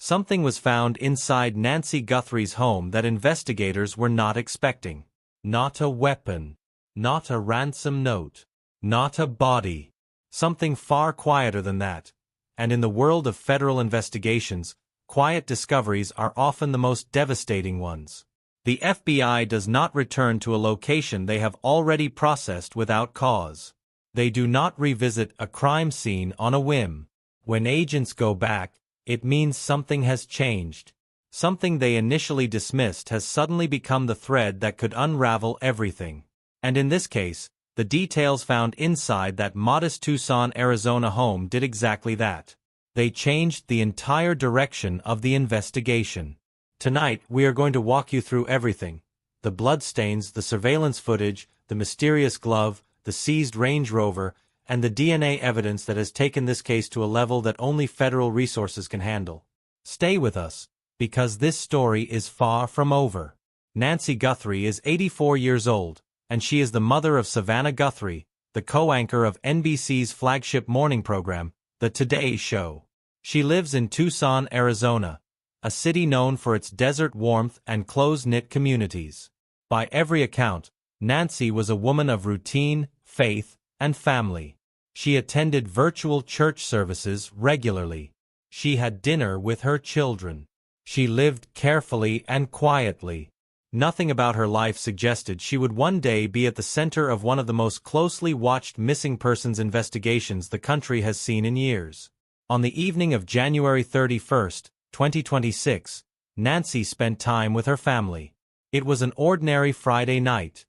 Something was found inside Nancy Guthrie's home that investigators were not expecting. Not a weapon. Not a ransom note. Not a body. Something far quieter than that. And in the world of federal investigations, quiet discoveries are often the most devastating ones. The FBI does not return to a location they have already processed without cause. They do not revisit a crime scene on a whim. When agents go back, it means something has changed. Something they initially dismissed has suddenly become the thread that could unravel everything. And in this case, the details found inside that modest Tucson, Arizona home did exactly that. They changed the entire direction of the investigation. Tonight, we are going to walk you through everything. The bloodstains, the surveillance footage, the mysterious glove, the seized Range Rover, and the DNA evidence that has taken this case to a level that only federal resources can handle. Stay with us, because this story is far from over. Nancy Guthrie is 84 years old, and she is the mother of Savannah Guthrie, the co-anchor of NBC's flagship morning program, The Today Show. She lives in Tucson, Arizona, a city known for its desert warmth and close-knit communities. By every account, Nancy was a woman of routine, faith, and family. She attended virtual church services regularly. She had dinner with her children. She lived carefully and quietly. Nothing about her life suggested she would one day be at the center of one of the most closely watched missing persons investigations the country has seen in years. On the evening of January 31, 2026, Nancy spent time with her family. It was an ordinary Friday night.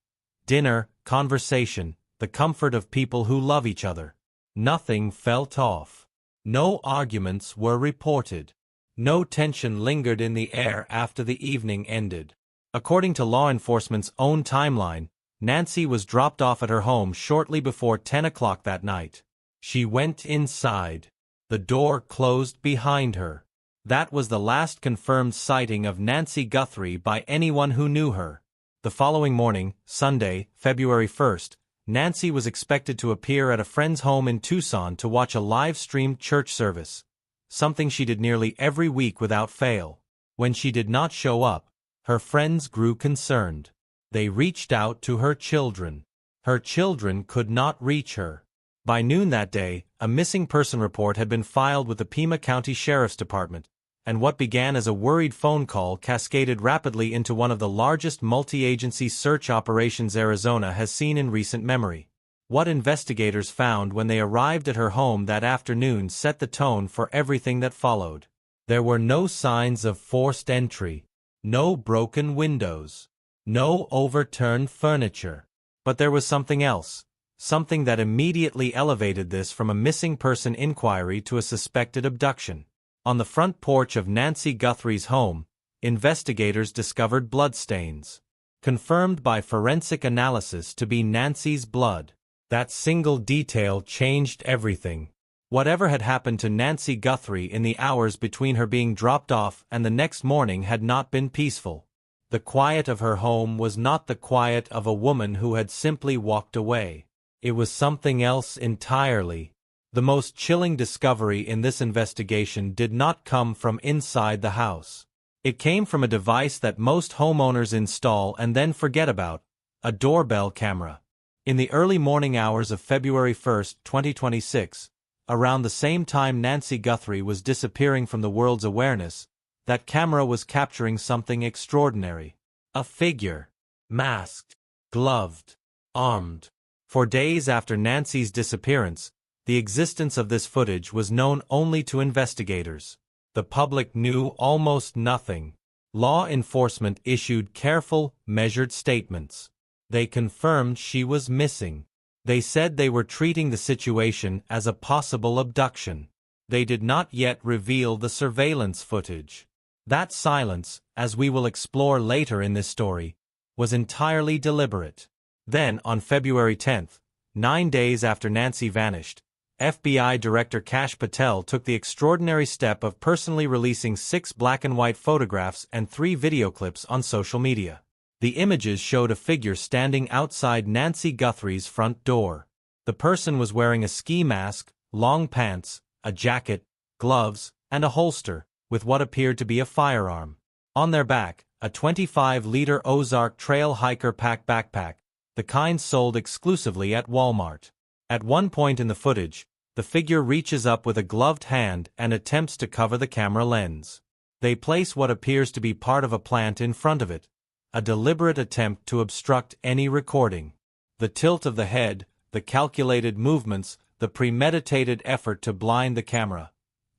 Dinner, conversation, the comfort of people who love each other. Nothing felt off. No arguments were reported. No tension lingered in the air after the evening ended. According to law enforcement's own timeline, Nancy was dropped off at her home shortly before 10 o'clock that night. She went inside. The door closed behind her. That was the last confirmed sighting of Nancy Guthrie by anyone who knew her. The following morning, Sunday, February 1st, Nancy was expected to appear at a friend's home in Tucson to watch a live-streamed church service, something she did nearly every week without fail. When she did not show up, her friends grew concerned. They reached out to her children. Her children could not reach her. By noon that day, a missing person report had been filed with the Pima County Sheriff's Department, and what began as a worried phone call cascaded rapidly into one of the largest multi-agency search operations Arizona has seen in recent memory. What investigators found when they arrived at her home that afternoon set the tone for everything that followed. There were no signs of forced entry, no broken windows, no overturned furniture. But there was something else. Something that immediately elevated this from a missing person inquiry to a suspected abduction. On the front porch of Nancy Guthrie's home, investigators discovered bloodstains, confirmed by forensic analysis to be Nancy's blood. That single detail changed everything. Whatever had happened to Nancy Guthrie in the hours between her being dropped off and the next morning had not been peaceful. The quiet of her home was not the quiet of a woman who had simply walked away. It was something else entirely. The most chilling discovery in this investigation did not come from inside the house. It came from a device that most homeowners install and then forget about, a doorbell camera. In the early morning hours of February 1, 2026, around the same time Nancy Guthrie was disappearing from the world's awareness, that camera was capturing something extraordinary. A figure. Masked. Gloved. Armed. For days after Nancy's disappearance, the existence of this footage was known only to investigators. The public knew almost nothing. Law enforcement issued careful, measured statements. They confirmed she was missing. They said they were treating the situation as a possible abduction. They did not yet reveal the surveillance footage. That silence, as we will explore later in this story, was entirely deliberate. Then, on February 10th, 9 days after Nancy vanished, FBI Director Kash Patel took the extraordinary step of personally releasing 6 black-and-white photographs and 3 video clips on social media. The images showed a figure standing outside Nancy Guthrie's front door. The person was wearing a ski mask, long pants, a jacket, gloves, and a holster, with what appeared to be a firearm. On their back, a 25-liter Ozark Trail Hiker Pack backpack, the kind sold exclusively at Walmart. At one point in the footage, the figure reaches up with a gloved hand and attempts to cover the camera lens. They place what appears to be part of a plant in front of it, a deliberate attempt to obstruct any recording. The tilt of the head, the calculated movements, the premeditated effort to blind the camera.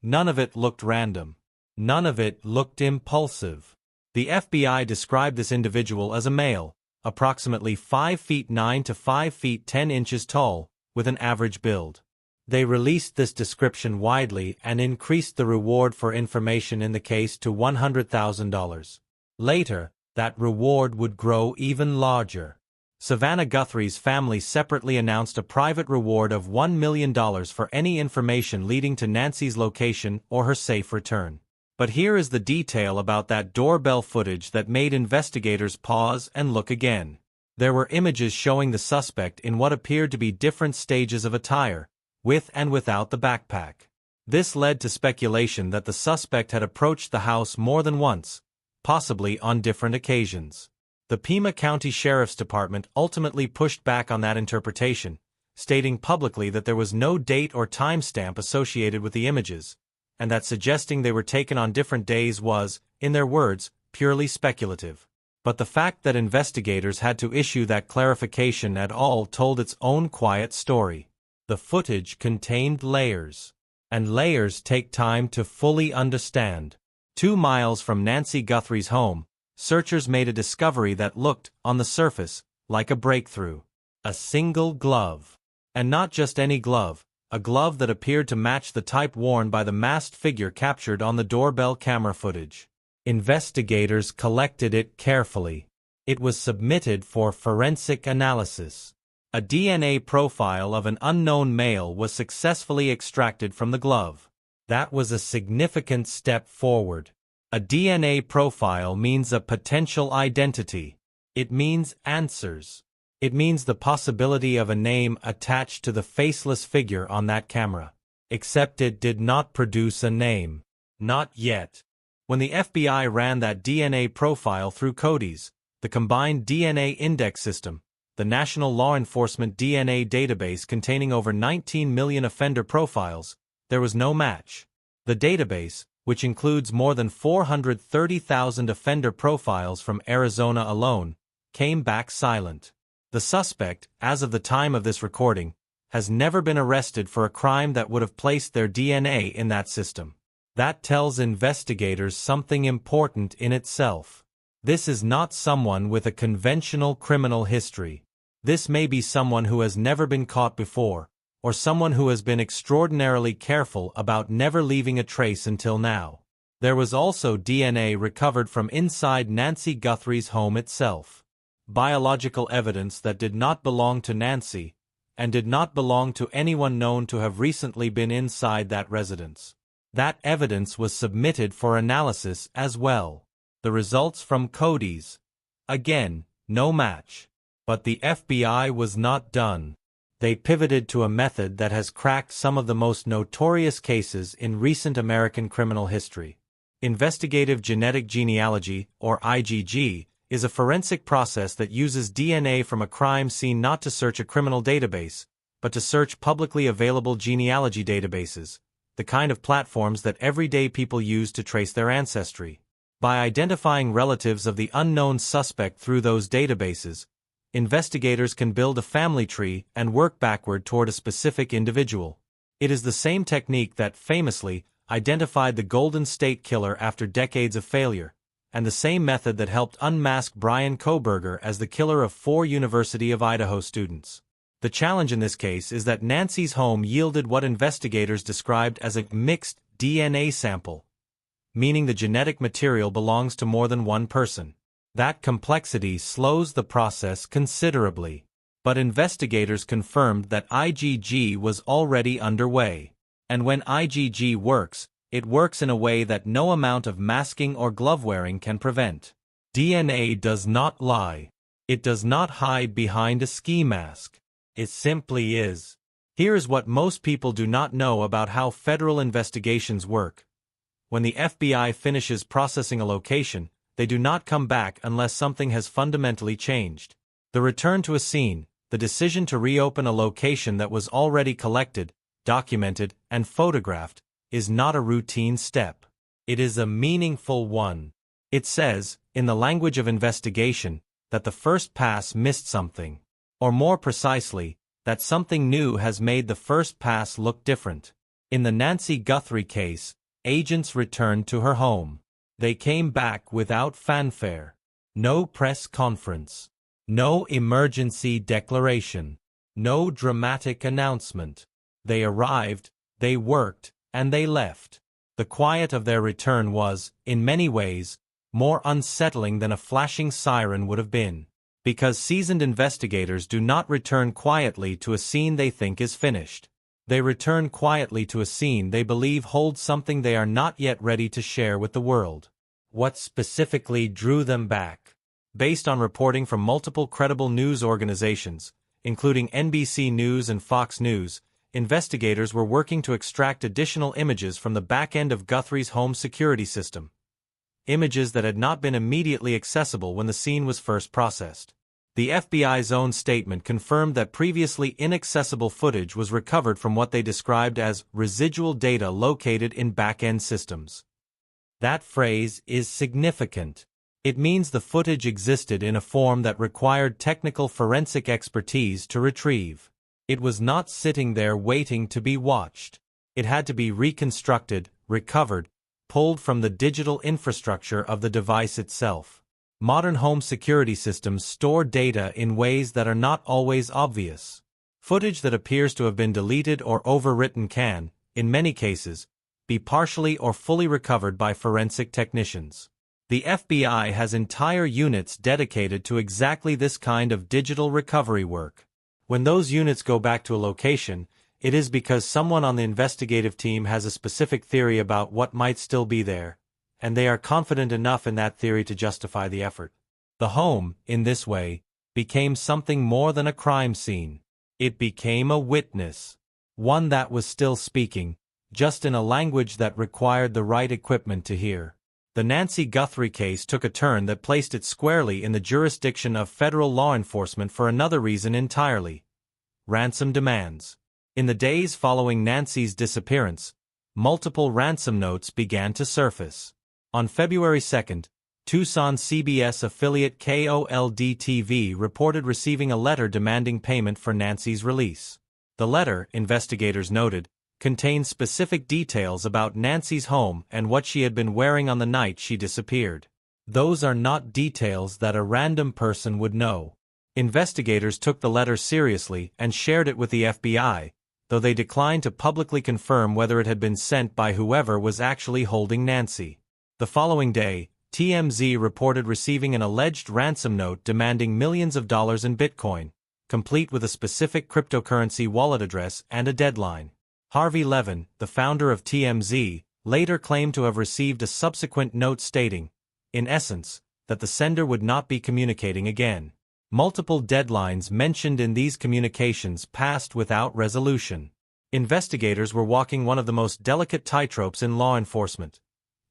None of it looked random. None of it looked impulsive. The FBI described this individual as a male, approximately 5 feet 9 to 5 feet 10 inches tall, with an average build. They released this description widely and increased the reward for information in the case to $100,000. Later, that reward would grow even larger. Savannah Guthrie's family separately announced a private reward of $1 million for any information leading to Nancy's location or her safe return. But here is the detail about that doorbell footage that made investigators pause and look again. There were images showing the suspect in what appeared to be different stages of attire, with and without the backpack. This led to speculation that the suspect had approached the house more than once, possibly on different occasions. The Pima County Sheriff's Department ultimately pushed back on that interpretation, stating publicly that there was no date or timestamp associated with the images, and that suggesting they were taken on different days was, in their words, purely speculative. But the fact that investigators had to issue that clarification at all told its own quiet story. The footage contained layers, and layers take time to fully understand. 2 miles from Nancy Guthrie's home, searchers made a discovery that looked, on the surface, like a breakthrough. A single glove. And not just any glove, a glove that appeared to match the type worn by the masked figure captured on the doorbell camera footage. Investigators collected it carefully. It was submitted for forensic analysis. A DNA profile of an unknown male was successfully extracted from the glove. That was a significant step forward. A DNA profile means a potential identity. It means answers. It means the possibility of a name attached to the faceless figure on that camera. Except it did not produce a name. Not yet. When the FBI ran that DNA profile through CODIS, the Combined DNA Index System, the National Law Enforcement DNA database containing over 19 million offender profiles, there was no match. The database, which includes more than 430,000 offender profiles from Arizona alone, came back silent. The suspect, as of the time of this recording, has never been arrested for a crime that would have placed their DNA in that system. That tells investigators something important in itself. This is not someone with a conventional criminal history. This may be someone who has never been caught before, or someone who has been extraordinarily careful about never leaving a trace until now. There was also DNA recovered from inside Nancy Guthrie's home itself. Biological evidence that did not belong to Nancy, and did not belong to anyone known to have recently been inside that residence. That evidence was submitted for analysis as well. The results from CODIS. Again, no match. But the FBI was not done. They pivoted to a method that has cracked some of the most notorious cases in recent American criminal history. Investigative genetic genealogy, or IgG, is a forensic process that uses DNA from a crime scene not to search a criminal database, but to search publicly available genealogy databases, the kind of platforms that everyday people use to trace their ancestry. By identifying relatives of the unknown suspect through those databases, investigators can build a family tree and work backward toward a specific individual. It is the same technique that, famously, identified the Golden State Killer after decades of failure, and the same method that helped unmask Brian Kohberger as the killer of 4 University of Idaho students. The challenge in this case is that Nancy's home yielded what investigators described as a mixed DNA sample, meaning the genetic material belongs to more than one person. That complexity slows the process considerably. But investigators confirmed that IgG was already underway. And when IgG works, it works in a way that no amount of masking or glove-wearing can prevent. DNA does not lie. It does not hide behind a ski mask. It simply is. Here is what most people do not know about how federal investigations work. When the FBI finishes processing a location, they do not come back unless something has fundamentally changed. The return to a scene, the decision to reopen a location that was already collected, documented, and photographed, is not a routine step. It is a meaningful one. It says, in the language of investigation, that the first pass missed something. Or more precisely, that something new has made the first pass look different. In the Nancy Guthrie case, agents returned to her home. They came back without fanfare. No press conference. No emergency declaration. No dramatic announcement. They arrived, they worked, and they left. The quiet of their return was, in many ways, more unsettling than a flashing siren would have been. Because seasoned investigators do not return quietly to a scene they think is finished. They return quietly to a scene they believe holds something they are not yet ready to share with the world. What specifically drew them back? Based on reporting from multiple credible news organizations, including NBC News and Fox News, investigators were working to extract additional images from the back end of Guthrie's home security system. Images that had not been immediately accessible when the scene was first processed. The FBI's own statement confirmed that previously inaccessible footage was recovered from what they described as residual data located in back-end systems. That phrase is significant. It means the footage existed in a form that required technical forensic expertise to retrieve. It was not sitting there waiting to be watched. It had to be reconstructed, recovered, pulled from the digital infrastructure of the device itself. Modern home security systems store data in ways that are not always obvious. Footage that appears to have been deleted or overwritten can, in many cases, be partially or fully recovered by forensic technicians. The FBI has entire units dedicated to exactly this kind of digital recovery work. When those units go back to a location, it is because someone on the investigative team has a specific theory about what might still be there, and they are confident enough in that theory to justify the effort. The home, in this way, became something more than a crime scene. It became a witness. One that was still speaking, just in a language that required the right equipment to hear. The Nancy Guthrie case took a turn that placed it squarely in the jurisdiction of federal law enforcement for another reason entirely: ransom demands. In the days following Nancy's disappearance, multiple ransom notes began to surface. On February 2, Tucson CBS affiliate KOLD-TV reported receiving a letter demanding payment for Nancy's release. The letter, investigators noted, contained specific details about Nancy's home and what she had been wearing on the night she disappeared. Those are not details that a random person would know. Investigators took the letter seriously and shared it with the FBI, though they declined to publicly confirm whether it had been sent by whoever was actually holding Nancy. The following day, TMZ reported receiving an alleged ransom note demanding millions of dollars in Bitcoin, complete with a specific cryptocurrency wallet address and a deadline. Harvey Levin, the founder of TMZ, later claimed to have received a subsequent note stating, in essence, that the sender would not be communicating again. Multiple deadlines mentioned in these communications passed without resolution. Investigators were walking one of the most delicate tightropes in law enforcement,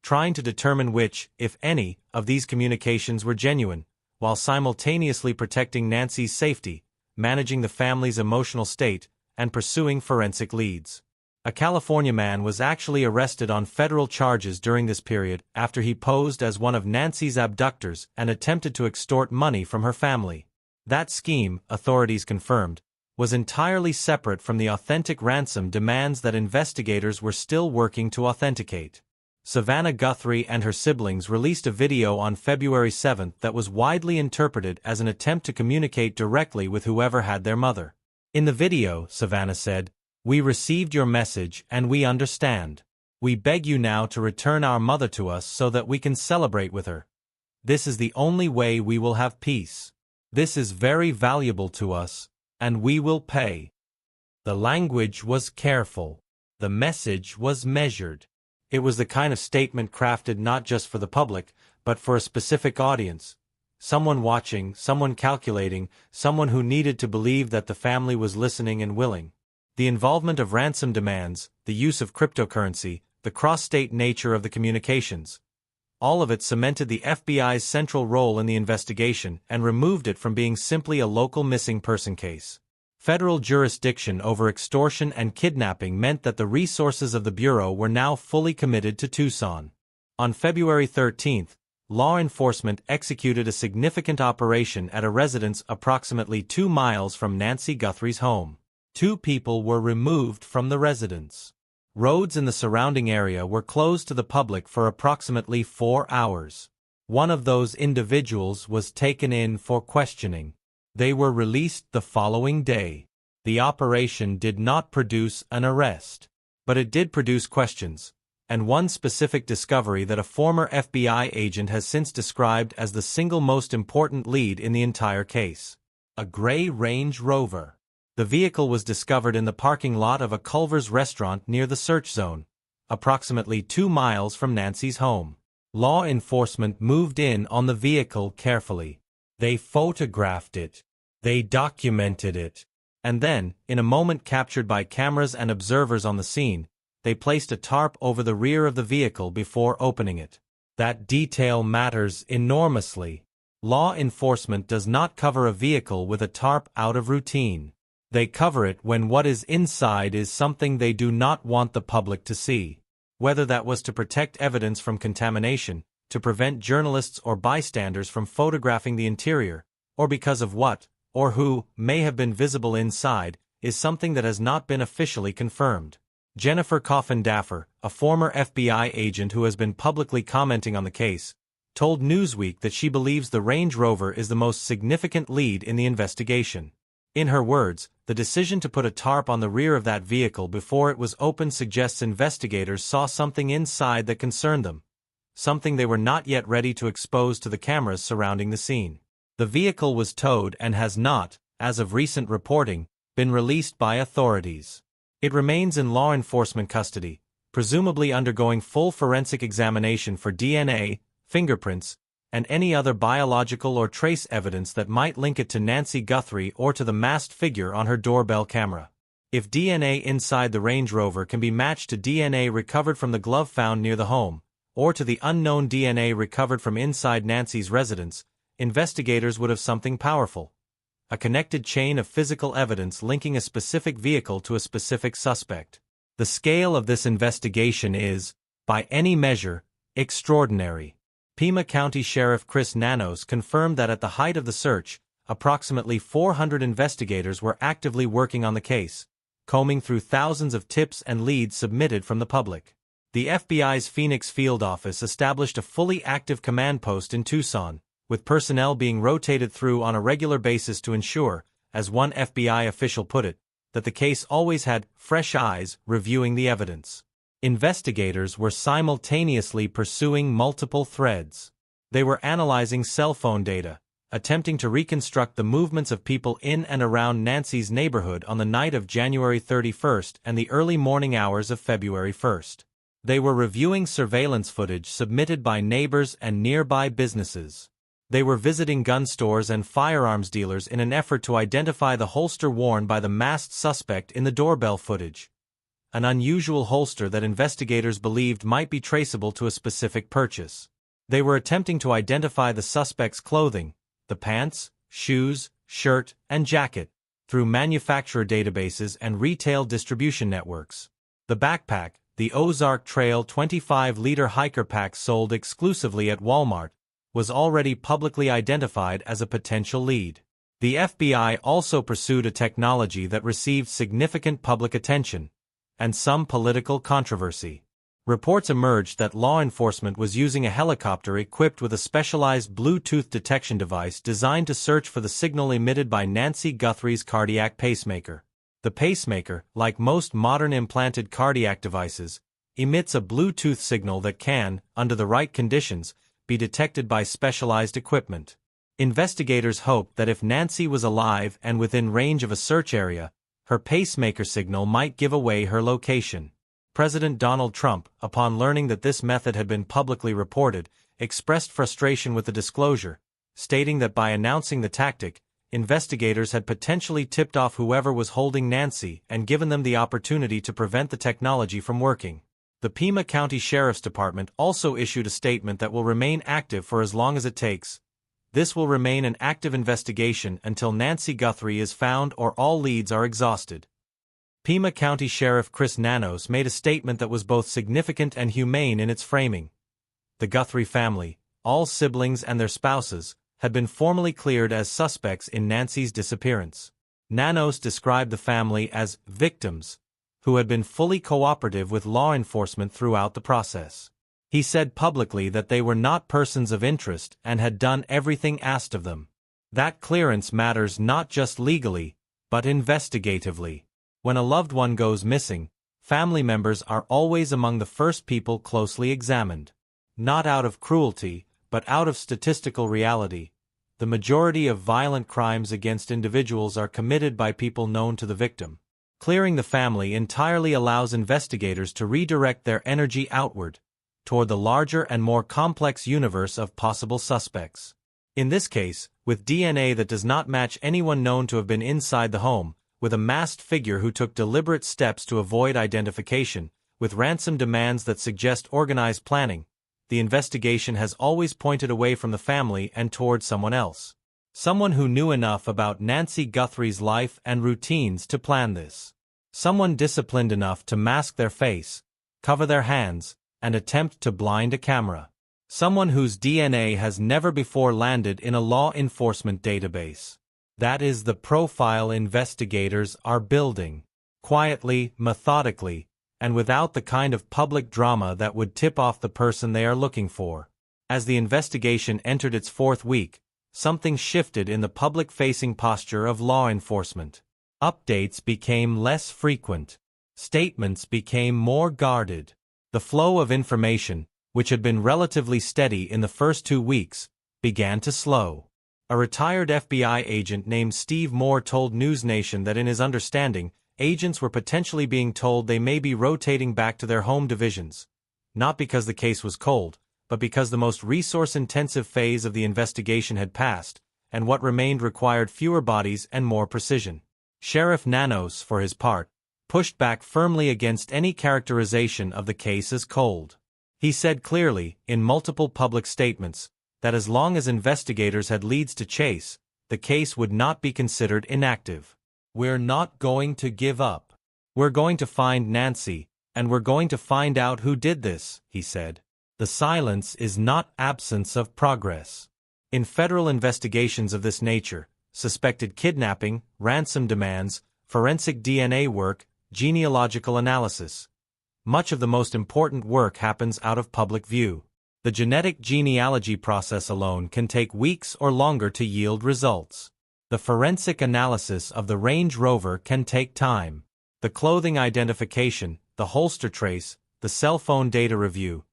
trying to determine which, if any, of these communications were genuine, while simultaneously protecting Nancy's safety, managing the family's emotional state, and pursuing forensic leads. A California man was actually arrested on federal charges during this period after he posed as one of Nancy's abductors and attempted to extort money from her family. That scheme, authorities confirmed, was entirely separate from the authentic ransom demands that investigators were still working to authenticate. Savannah Guthrie and her siblings released a video on February 7 that was widely interpreted as an attempt to communicate directly with whoever had their mother. In the video, Savannah said, "We received your message and we understand. We beg you now to return our mother to us so that we can celebrate with her. This is the only way we will have peace. This is very valuable to us, and we will pay." The language was careful. The message was measured. It was the kind of statement crafted not just for the public, but for a specific audience. Someone watching, someone calculating, someone who needed to believe that the family was listening and willing. The involvement of ransom demands, the use of cryptocurrency, the cross-state nature of the communications. All of it cemented the FBI's central role in the investigation and removed it from being simply a local missing person case. Federal jurisdiction over extortion and kidnapping meant that the resources of the Bureau were now fully committed to Tucson. On February 13, law enforcement executed a significant operation at a residence approximately 2 miles from Nancy Guthrie's home. 2 people were removed from the residence. Roads in the surrounding area were closed to the public for approximately 4 hours. One of those individuals was taken in for questioning. They were released the following day. The operation did not produce an arrest, but it did produce questions, and one specific discovery that a former FBI agent has since described as the single most important lead in the entire case. A gray Range Rover. The vehicle was discovered in the parking lot of a Culver's restaurant near the search zone, approximately 2 miles from Nancy's home. Law enforcement moved in on the vehicle carefully. They photographed it. They documented it. And then, in a moment captured by cameras and observers on the scene, they placed a tarp over the rear of the vehicle before opening it. That detail matters enormously. Law enforcement does not cover a vehicle with a tarp out of routine. They cover it when what is inside is something they do not want the public to see. Whether that was to protect evidence from contamination, to prevent journalists or bystanders from photographing the interior, or because of what, or who, may have been visible inside, is something that has not been officially confirmed. Jennifer Coffin-Daffer, a former FBI agent who has been publicly commenting on the case, told Newsweek that she believes the Range Rover is the most significant lead in the investigation. In her words, the decision to put a tarp on the rear of that vehicle before it was opened suggests investigators saw something inside that concerned them, something they were not yet ready to expose to the cameras surrounding the scene. The vehicle was towed and has not, as of recent reporting, been released by authorities. It remains in law enforcement custody, presumably undergoing full forensic examination for DNA, fingerprints, and any other biological or trace evidence that might link it to Nancy Guthrie or to the masked figure on her doorbell camera. If DNA inside the Range Rover can be matched to DNA recovered from the glove found near the home, or to the unknown DNA recovered from inside Nancy's residence, investigators would have something powerful. A connected chain of physical evidence linking a specific vehicle to a specific suspect. The scale of this investigation is, by any measure, extraordinary. Pima County Sheriff Chris Nanos confirmed that at the height of the search, approximately 400 investigators were actively working on the case, combing through thousands of tips and leads submitted from the public. The FBI's Phoenix field office established a fully active command post in Tucson, with personnel being rotated through on a regular basis to ensure, as one FBI official put it, that the case always had fresh eyes reviewing the evidence. Investigators were simultaneously pursuing multiple threads. They were analyzing cell phone data, attempting to reconstruct the movements of people in and around Nancy's neighborhood on the night of January 31st and the early morning hours of February 1st. They were reviewing surveillance footage submitted by neighbors and nearby businesses. They were visiting gun stores and firearms dealers in an effort to identify the holster worn by the masked suspect in the doorbell footage. An unusual holster that investigators believed might be traceable to a specific purchase. They were attempting to identify the suspect's clothing, the pants, shoes, shirt, and jacket, through manufacturer databases and retail distribution networks. The backpack, the Ozark Trail 25-liter hiker pack sold exclusively at Walmart, was already publicly identified as a potential lead. The FBI also pursued a technology that received significant public attention and some political controversy. Reports emerged that law enforcement was using a helicopter equipped with a specialized Bluetooth detection device designed to search for the signal emitted by Nancy Guthrie's cardiac pacemaker. The pacemaker, like most modern implanted cardiac devices, emits a Bluetooth signal that can, under the right conditions, be detected by specialized equipment. Investigators hoped that if Nancy was alive and within range of a search area, her pacemaker signal might give away her location. President Donald Trump, upon learning that this method had been publicly reported, expressed frustration with the disclosure, stating that by announcing the tactic, investigators had potentially tipped off whoever was holding Nancy and given them the opportunity to prevent the technology from working. The Pima County Sheriff's Department also issued a statement that will remain active for as long as it takes. This will remain an active investigation until Nancy Guthrie is found or all leads are exhausted. Pima County Sheriff Chris Nanos made a statement that was both significant and humane in its framing. The Guthrie family, all siblings and their spouses, had been formally cleared as suspects in Nancy's disappearance. Nanos described the family as victims, who had been fully cooperative with law enforcement throughout the process. He said publicly that they were not persons of interest and had done everything asked of them. That clearance matters not just legally, but investigatively. When a loved one goes missing, family members are always among the first people closely examined. Not out of cruelty, but out of statistical reality. The majority of violent crimes against individuals are committed by people known to the victim. Clearing the family entirely allows investigators to redirect their energy outward, toward the larger and more complex universe of possible suspects. In this case, with DNA that does not match anyone known to have been inside the home, with a masked figure who took deliberate steps to avoid identification, with ransom demands that suggest organized planning, the investigation has always pointed away from the family and toward someone else. Someone who knew enough about Nancy Guthrie's life and routines to plan this. Someone disciplined enough to mask their face, cover their hands, and attempt to blind a camera. Someone whose DNA has never before landed in a law enforcement database. That is the profile investigators are building. Quietly, methodically, and without the kind of public drama that would tip off the person they are looking for. As the investigation entered its fourth week, something shifted in the public-facing posture of law enforcement. Updates became less frequent. Statements became more guarded. The flow of information, which had been relatively steady in the first 2 weeks, began to slow. A retired FBI agent named Steve Moore told NewsNation that in his understanding, agents were potentially being told they may be rotating back to their home divisions, not because the case was cold, but because the most resource-intensive phase of the investigation had passed, and what remained required fewer bodies and more precision. Sheriff Nanos, for his part, pushed back firmly against any characterization of the case as cold. He said clearly, in multiple public statements, that as long as investigators had leads to chase, the case would not be considered inactive. "We're not going to give up. We're going to find Nancy, and we're going to find out who did this," he said. The silence is not absence of progress. In federal investigations of this nature, suspected kidnapping, ransom demands, forensic DNA work, genealogical analysis, much of the most important work happens out of public view. The genetic genealogy process alone can take weeks or longer to yield results. The forensic analysis of the Range Rover can take time. The clothing identification, the holster trace, the cell phone data review,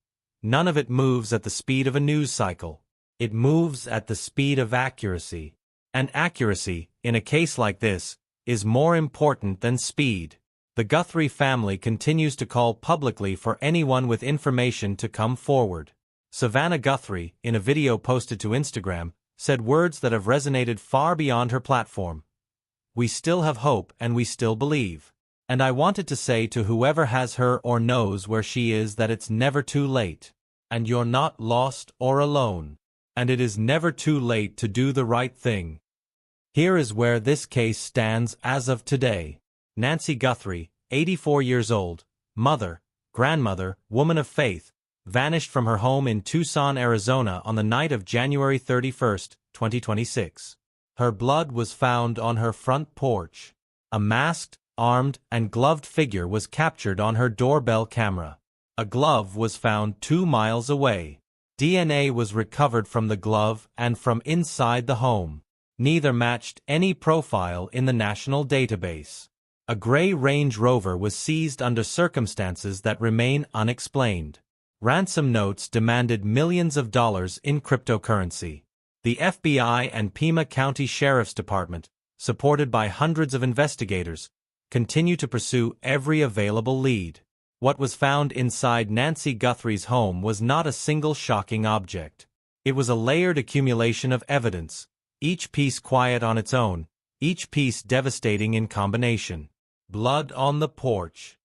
none of it moves at the speed of a news cycle. It moves at the speed of accuracy. And accuracy, in a case like this, is more important than speed. The Guthrie family continues to call publicly for anyone with information to come forward. Savannah Guthrie, in a video posted to Instagram, said words that have resonated far beyond her platform. "We still have hope and we still believe. And I wanted to say to whoever has her or knows where she is that it's never too late. And you're not lost or alone. And it is never too late to do the right thing." Here is where this case stands as of today. Nancy Guthrie, 84 years old, mother, grandmother, woman of faith, vanished from her home in Tucson, Arizona on the night of January 31, 2026. Her blood was found on her front porch. A masked, armed, and gloved figure was captured on her doorbell camera. A glove was found 2 miles away. DNA was recovered from the glove and from inside the home. Neither matched any profile in the national database. A gray Range Rover was seized under circumstances that remain unexplained. Ransom notes demanded millions of dollars in cryptocurrency. The FBI and Pima County Sheriff's Department, supported by hundreds of investigators, continue to pursue every available lead. What was found inside Nancy Guthrie's home was not a single shocking object. It was a layered accumulation of evidence, each piece quiet on its own, each piece devastating in combination. Blood on the porch.